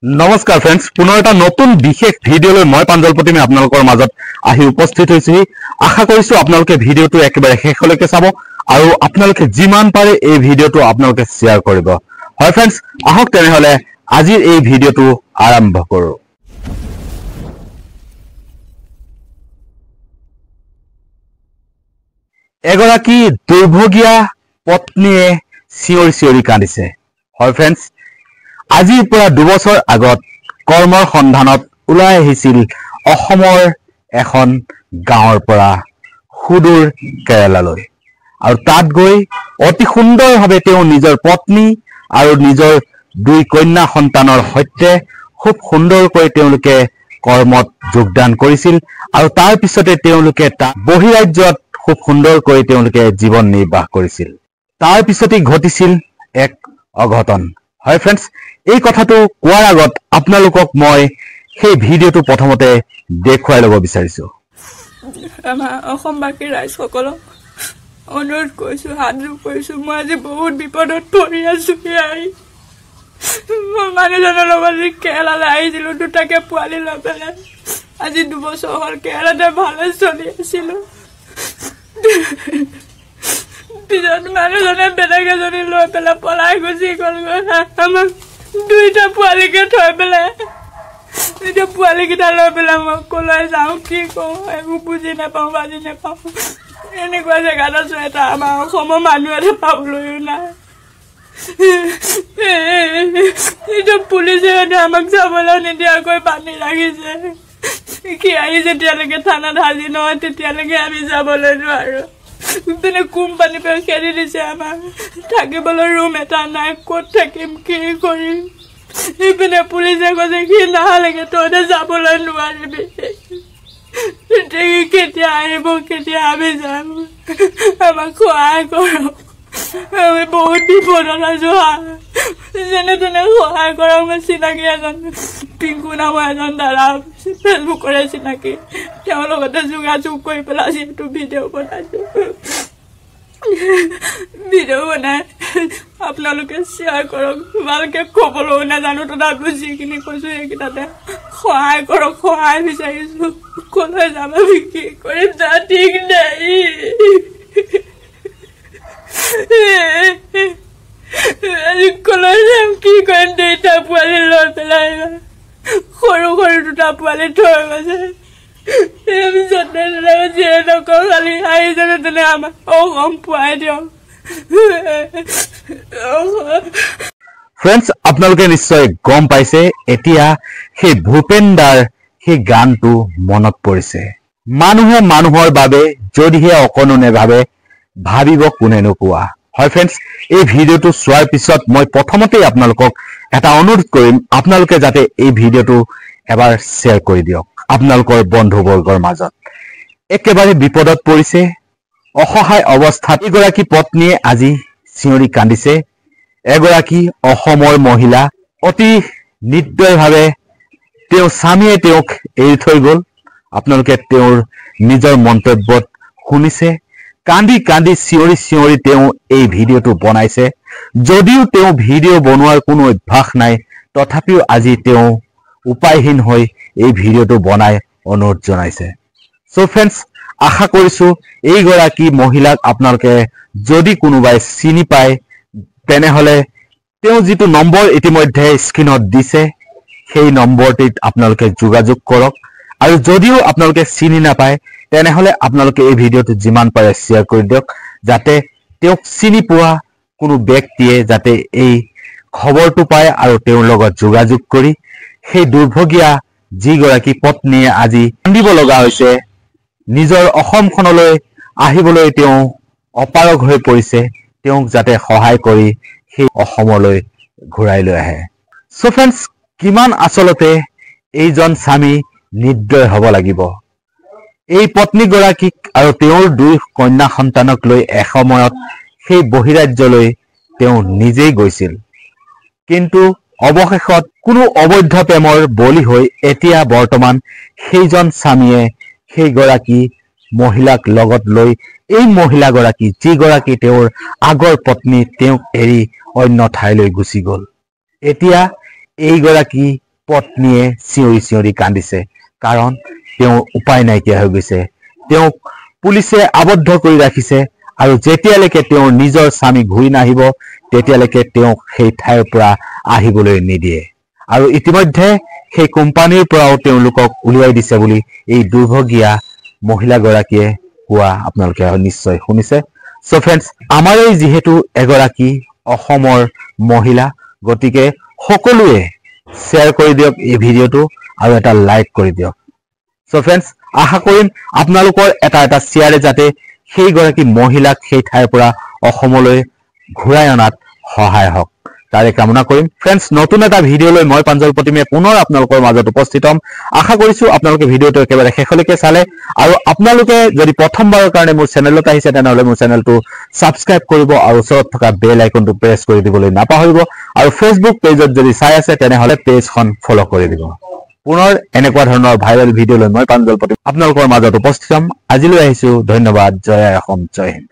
नमस्कार फ्रेंड्स पुनः এটা নতুন বিশেষ ভিডিওলৈ মই পাঞ্জলপতি আপোনালোকৰ মাজত আহি উপস্থিত হৈছো আশা কৰিছো আপোনালোকে ভিডিওটো একেবাৰে শেষলৈকে চাব আৰু আপোনালোকে যিমান পাৰে এই ভিডিওটো আপোনালোকে শেয়াৰ কৰিব হয় फ्रेंड्स আহক তেনেহলে আজিৰ এই ভিডিওটো আৰম্ভ কৰো এগৰাকী দুৰ্ভগীয়া পত্নীয়ে চিঞৰি কান্দিছে হয় फ्रेंड्स আজিৰ পৰা 2 বছৰ আগত কৰ্মৰ সন্ধানত ওলাই আহিছিল অসমৰ এখন গাঁৱৰ পৰা সুদূৰ কেৰালালৈ আৰু তাত গৈ অতি সুন্দৰভাৱে তেওঁ নিজৰ পত্নী আৰু নিজৰ দুই কন্যা সন্তানৰ সৈতে খুব সুন্দৰকৈ তেওঁলোকে কৰ্মত যোগদান কৰিছিল আৰু তাৰ পিছতে তেওঁলোকে বহিৰাজ্যত খুব সুন্দৰকৈ তেওঁলোকে জীৱন নিৰ্বাহ কৰিছিল তাৰ পিছতে ঘটিছিল এক অঘটন হয় फ्रेंड्स এই কথাটো কোৱাৰ আগত আপোনালোকক মই সেই ভিডিওটো প্ৰথমতে দেখুৱাই ল'ব বিচাৰিছো আমাৰ অসমবাসী ৰাইজসকলক অনুৰোধ কৰিছো হাতজোৰ কৰিছো মই আজি বহুত বিপদত পৰি আছো মই মানুহজনৰ লগত কেৰালালৈ আহিছিলো দুটাকে পোৱালি লৈ পেলাই আজি 2 বছৰ হ'ল কেৰালাতে ভালে চলি আছিলো পিছত মানুহজনে বেলেগ এজনী লৈ পেলাই পলাই গুচি গ'ল আমাক দুইটা পোৱালিকে থৈ পেলাই এতিয়া পোৱালিকেইটা লৈ পেলাই মই কলৈ যাওঁ কি কওঁ একো বুজি নাপাওঁ বাজি নাপাওঁ এনেকুৱা জেগাত আছো এটা আমাৰ অসমৰ মানুহ এটা পাবলৈও নাই এতিয়া পুলিচে আমাক যাবলৈ নিদিয়াকৈ বান্ধি ৰাখিছে কি আহি যেতিয়ালৈকে থানাত হাজিৰ নহয় তেতিয়ালৈকে আমি যাবলৈ নোৱাৰো পিনে কোম্পানী পৰা খেদি দিছে আমাক থাকিবলৈ ৰুম এটা নাই ক'ত থাকিম কি কৰিম ইপিনে পুলিচে কৈছে কি নাহালৈকে তহঁতে যাবলৈ নোৱাৰিবি কেতিয়া আহিব কেতিয়া আমি যাম আমাক সহায় কৰক আমি বহুত বিপদত আছো যেনে তেনে সহায় কৰক মই চিনাকি এজন পিংকু নামৰ এজন দাদা ফেচবুকৰে চিনাকি তেওঁৰ লগতে যোগাযোগ কৰি পেলাই যিহেতু ভিডিঅ' বনাইছো ভিডিঅ' বনাই আপোনালোকে শ্বেয়াৰ কৰক ভালকে ক'বলৈও নাজানো তথাপিও যিখিনি কৈছো সেইকেইটাতে সহায় কৰক সহায় বিচাৰিছো কলৈ যাম আমি কি কৰিম যা ঠিক নাই কলৈ যাম কি কৰিম দুইটা পোৱালি লৈ পেলাই সৰু সৰু দুটা পোৱালি থৈ গৈছে যিয়ে নকওঁ খালি আহি যেনে তেনে আমাক অসম পোৱাই দিয়ক फ्रेंड्स আপোনালোকে নিশ্চয় গম পাইছে এতিয়া সেই ভূপেন্দাৰ সেই গানটো মনত পৰিছে মানুহে মানুহৰ বাবে যদিহে অকণনে ভাবিব কোনে নোকোৱা হয় फ्रेंड्स এই ভিডিওটো চোৱাৰ পিছত মই প্ৰথমতেই আপোনালোকক এটা অনুৰোধ কৰিম আপোনালোকে যাতে এই ভিডিওটো এবাৰ শ্বেয়াৰ কৰি দিয়ক আপোনালোকৰ বন্ধুবৰ্গৰ মাজত একেবাৰে বিপদত পৰিছে অসহায় অৱস্থাত এগৰাকী পত্নীয়ে আজি চিঞৰি কান্দিছে এগৰাকী অসমৰ মহিলা অতি নিৰ্দয়ভাৱে তেওঁ স্বামীয়ে তেওঁক এৰি থৈ গ'ল আপোনালোকে তেওঁৰ নিজৰ মন্তব্যত শুনিছে কান্দি কান্দি চিঞৰি তেওঁ এই ভিডিওটো বনাইছে যদিও তেওঁ ভিডিও বনোৱাৰ কোনো অভ্যাস নাই তথাপিও আজি তেওঁ উপায়হীন হৈ এই ভিডিওটো বনাই অনুৰোধ জনাইছে সো फ्रेंड्स আশা কৰিছো এই গৰাকী মহিলাক আপোনালোকে যদি কোনোবাই চিনি পায় তেনেহলে তেওঁ যিটো নম্বৰ ইতিমধ্যে স্ক্ৰিনত দিছে সেই নম্বৰটিত আপোনালোকে যোগাযোগ কৰক আৰু যদিও আপোনালোকে চিনি নাপায় তেনেহলে আপোনালোকে এই ভিডিওটো যিমান পাৰে শ্বেয়াৰ কৰি দিয়ক যাতে তেওঁক চিনি পোৱা কোনো ব্যক্তিয়ে যাতে এই খবৰটো পায় আৰু তেওঁৰ লগত যোগাযোগ কৰি সেই দুৰ্ভগীয়া যিগৰাকী পত্নীয়ে আজি কান্দিব লগা হৈছে নিজৰ অসমখনলৈ আহিবলৈ তেওঁ অপাৰগ হৈ পৰিছে তেওঁক যাতে সহায় কৰি সেই অসমলৈ ঘূৰাই লৈ আহে সো फ्रेंड्स কিমান আচলতে এইজন স্বামী নিৰ্দয় হ'ব লাগিব এই পত্নী গৰাকীক আৰু তেওঁৰ দুই কন্যা সন্তানক লৈ এসময়ত সেই বহিৰাজ্যলৈ তেওঁ নিজেই গৈছিল কিন্তু অৱশেষত কোনো অবৈধ প্ৰেমৰ বলি হৈ এতিয়া বৰ্তমান সেইজন স্বামীয়ে সেই গৰাকী মহিলাক লগত লৈ এই মহিলা গৰাকী যিগৰাকী তেওঁৰ আগৰ পত্নী তেওঁক এৰি অন্য ঠাইলৈ গুচি গ'ল এতিয়া এই গৰাকী পত্নীয়ে চিঞৰি চিঞৰি কান্দিছে কাৰণ তেওঁৰ উপায় নাইকিয়া হৈ গৈছে তেওঁক পুলিচে আবদ্ধ কৰি ৰাখিছে আৰু যেতিয়ালৈকে তেওঁৰ নিজৰ স্বামী ঘূৰি নাহিব তেতিয়ালৈকে তেওঁক সেই ঠাইৰ পৰা আহিবলৈ নিদিয়ে আৰু ইতিমধ্যে সেই কোম্পানীৰ পৰাও তেওঁলোকক উলিয়াই দিছে বুলি এই দুৰ্ভগীয়া মহিলাগৰাকীয়ে কোৱা আপোনালোকে নিশ্চয় শুনিছে সো ফ্ৰেন্ডছ আমাৰ এই যেহেতু এগৰাকী অসমৰ মহিলা গতিকে সকলোৱে শ্বেয়াৰ কৰি দিয়ক এই ভিডিঅটো আৰু এটা লাইক কৰি দিয়ক সো ফ্ৰেন্ডছ আশা কৰিম আপোনালোকৰ এটা শ্বেয়াৰে যাতে সেই গৰাকী মহিলাক সেই ঠাইৰ পৰা অসমলৈ ঘূৰাই অনাত সহায় হওক তাৰে কামনা কৰিম ফ্ৰেন্ডছ নতুন এটা ভিডিঅ লৈ মই প্ৰাঞ্জল প্ৰতিমে পুনৰ আপোনালোকৰ মাজত উপস্থিত হ'ম আশা কৰিছো আপোনালোকে ভিডিঅটো একেবাৰে শেষলৈকে চালে আৰু আপোনালোকে যদি প্ৰথমবাৰৰ কাৰণে মোৰ চেনেলত আহিছে তেনেহলে মোৰ চেনেলটো সাবস্ক্ৰাইব কৰিব আৰু ওচৰত থকা বেল আইকনটো প্ৰেছ কৰি দিবলৈ নাপাহৰিব আৰু ফেচবুক পেজত যদি চাই আছে তেনেহলে পেজখন ফলো কৰি দিব পুনৰ এনেকুৱা ধৰণৰ ভাইৰেল ভিডিঅ লৈ মই প্ৰাঞ্জল প্ৰতিম আপোনালোকৰ মাজত উপস্থিত হ'ম আজিলৈ আহিছো ধন্যবাদ জয় অসম জয় হিন্দ